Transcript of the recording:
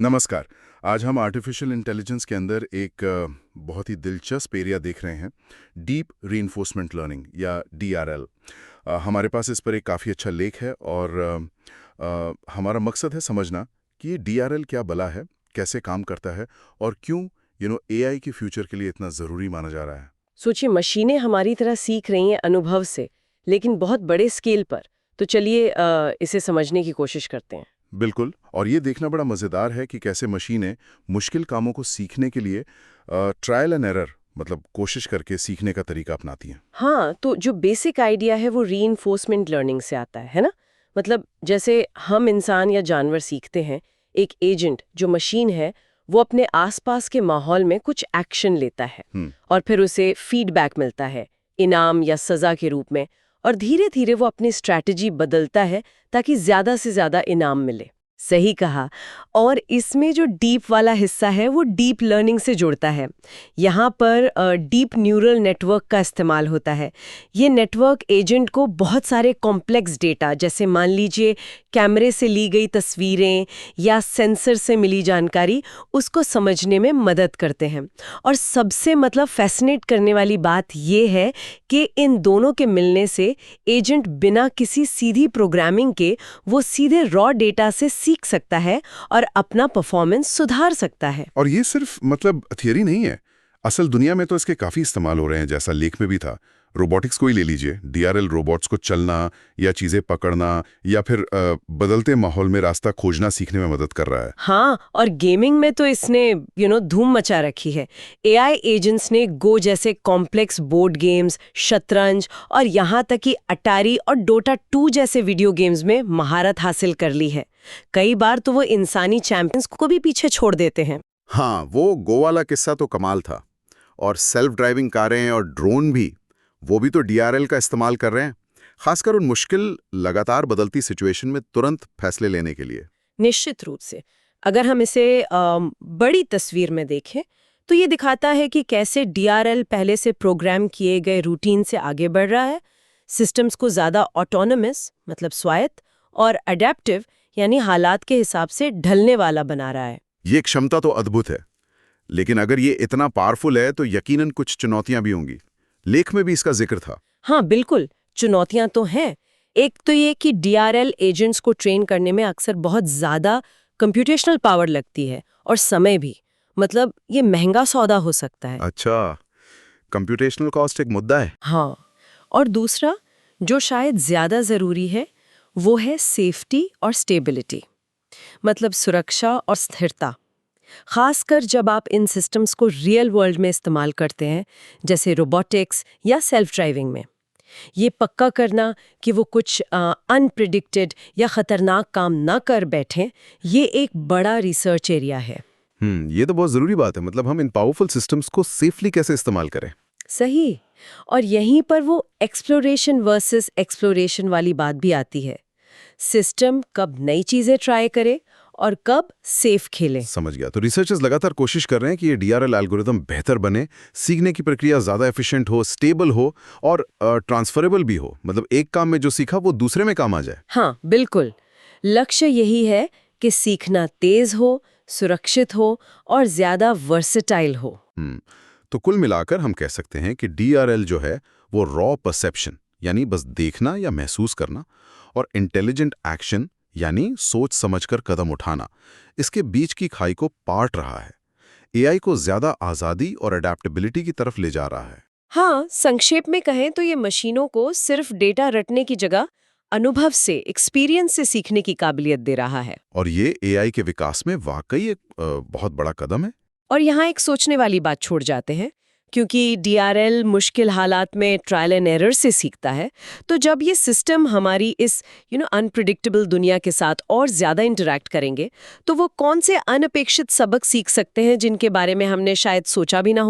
नमस्कार। आज हम आर्टिफिशियल इंटेलिजेंस के अंदर एक बहुत ही दिलचस्प एरिया देख रहे हैं, डीप रीइंफोर्समेंट लर्निंग या डीआरएल। हमारे पास इस पर एक काफ़ी अच्छा लेख है और हमारा मकसद है समझना कि ये डीआरएल क्या बला है, कैसे काम करता है और क्यों एआई के फ्यूचर के लिए इतना ज़रूरी माना जा रहा है। सोचिए, मशीनें हमारी तरह सीख रही हैं अनुभव से, लेकिन बहुत बड़े स्केल पर। तो चलिए इसे समझने की कोशिश करते हैं। बिल्कुल, और ये देखना बड़ा मज़ेदार है कि कैसे मशीनें मुश्किल कामों को सीखने के लिए ट्रायल एंड एरर मतलब कोशिश करके सीखने का तरीका अपनाती हैं। हाँ, तो जो बेसिक आइडिया है वो रीइंफोर्समेंट लर्निंग से आता है ना? मतलब जैसे हम इंसान या जानवर सीखते हैं, एक एजेंट जो मशीन है, वो अपने आसपास के माहौल में कुछ एक्शन लेता है और फिर उसे फीडबैक मिलता है, इनाम या सजा के रूप में, और धीरे धीरे वो अपनी स्ट्रैटेजी बदलता है ताकि ज्यादा से ज्यादा इनाम मिले। सही कहा। और इसमें जो डीप वाला हिस्सा है वो डीप लर्निंग से जुड़ता है। यहाँ पर डीप न्यूरल नेटवर्क का इस्तेमाल होता है। ये नेटवर्क एजेंट को बहुत सारे कॉम्प्लेक्स डेटा, जैसे मान लीजिए कैमरे से ली गई तस्वीरें या सेंसर से मिली जानकारी, उसको समझने में मदद करते हैं। और सबसे फैसिनेट करने वाली बात ये है कि इन दोनों के मिलने से एजेंट बिना किसी सीधी प्रोग्रामिंग के वो सीधे रॉ डेटा से सीख सकता है और अपना परफॉर्मेंस सुधार सकता है। और ये सिर्फ थियरी नहीं है, असल दुनिया में तो इसके काफ़ी इस्तेमाल हो रहे हैं, जैसा लेख में भी था। रोबोटिक्स को ही ले लीजिए, डीआरएल रोबोट्स को चलना या चीज़ें पकड़ना या फिर बदलते माहौल में रास्ता खोजना सीखने में मदद कर रहा है। हाँ, और गेमिंग में तो इसने धूम मचा रखी है। एआई एजेंट्स ने गो जैसे कॉम्प्लेक्स बोर्ड गेम्स, शतरंज और यहाँ तक कि अटारी और डोटा 2 जैसे वीडियो गेम्स में महारत हासिल कर ली है। कई बार तो वो इंसानी चैंपियंस को भी पीछे छोड़ देते हैं। हाँ, वो गो वाला किस्सा तो कमाल था। और सेल्फ ड्राइविंग कारें और ड्रोन भी, वो भी तो डीआरएल का इस्तेमाल कर रहे हैं, खासकर उन मुश्किल लगातार बदलती सिचुएशन में तुरंत फैसले लेने के लिए। निश्चित रूप से। अगर हम इसे बड़ी तस्वीर में देखें तो ये दिखाता है कि कैसे डीआरएल पहले से प्रोग्राम किए गए रूटीन से आगे बढ़ रहा है, सिस्टम्स को ज़्यादा ऑटोनमस मतलब स्वायत्त और अडेप्टिव यानी हालात के हिसाब से ढलने वाला बना रहा है। ये क्षमता तो अद्भुत है, लेकिन अगर ये इतना पावरफुल है तो यकीनन कुछ चुनौतियां भी होंगी। लेख में भी इसका जिक्र था। हाँ बिल्कुल, चुनौतियां तो हैं। एक तो ये कि डीआरएल एजेंट्स को ट्रेन करने में अक्सर बहुत ज़्यादा कंप्यूटेशनल पावर लगती है और समय भी। मतलब ये महंगा सौदा हो सकता है। अच्छा, कंप्यूटेशनल कॉस्ट एक मुद्दा है। हाँ, और दूसरा जो शायद ज़्यादा ज़रूरी है वो है सेफ्टी और स्टेबिलिटी, मतलब सुरक्षा और स्थिरता। खासकर जब आप इन सिस्टम्स को रियल वर्ल्ड में इस्तेमाल करते हैं, जैसे रोबोटिक्स या सेल्फ ड्राइविंग में। ये पक्का करना कि वो कुछ अनप्रिडिक्टेड या खतरनाक काम ना कर बैठें, ये एक बड़ा रिसर्च एरिया है। ये तो बहुत जरूरी बात है। मतलब हम इन पावरफुल सिस्टम्स को सेफली कैसे इस्तेमाल करें। सही। और यहीं पर वो एक्सप्लोरेशन वर्सेस एक्सप्लोरेशन वाली बात भी आती है। सिस्टम कब नई चीजें ट्राई करे और कब सेफ खेले। समझ गया। तो रिसर्चर्स लगातार कोशिश कर रहे हैं कि ये डीआरएल एल्गोरिदम बेहतर बने, सीखने की प्रक्रिया ज्यादा एफिशिएंट हो, स्टेबल हो और ट्रांसफरेबल भी हो। मतलब एक काम में जो सीखा वो दूसरे में काम आ जाए। हाँ बिल्कुल, लक्ष्य यही है कि सीखना तेज हो, सुरक्षित हो और ज्यादा वर्सेटाइल हो। तो कुल मिलाकर हम कह सकते हैं कि डीआरएल जो है वो रॉ परसेप्शन यानी बस देखना या महसूस करना, और इंटेलिजेंट एक्शन यानी सोच समझकर कदम उठाना, इसके बीच की खाई को पाट रहा है। एआई को ज्यादा आजादी और अडेप्टेबिलिटी की तरफ ले जा रहा है। हाँ, संक्षेप में कहें तो ये मशीनों को सिर्फ डेटा रटने की जगह अनुभव से, एक्सपीरियंस से सीखने की काबिलियत दे रहा है। और ये एआई के विकास में वाकई एक बहुत बड़ा कदम है। और यहाँ एक सोचने वाली बात छोड़ जाते हैं, क्योंकि डीआरएल मुश्किल हालात में ट्रायल एंड एरर से सीखता है। तो जब ये सिस्टम हमारी इस अनप्रिडिक्टेबल दुनिया के साथ और ज्यादा इंटरैक्ट करेंगे, तो वो कौन से अनअपेक्षित सबक सीख सकते हैं जिनके बारे में हमने शायद सोचा भी ना हो।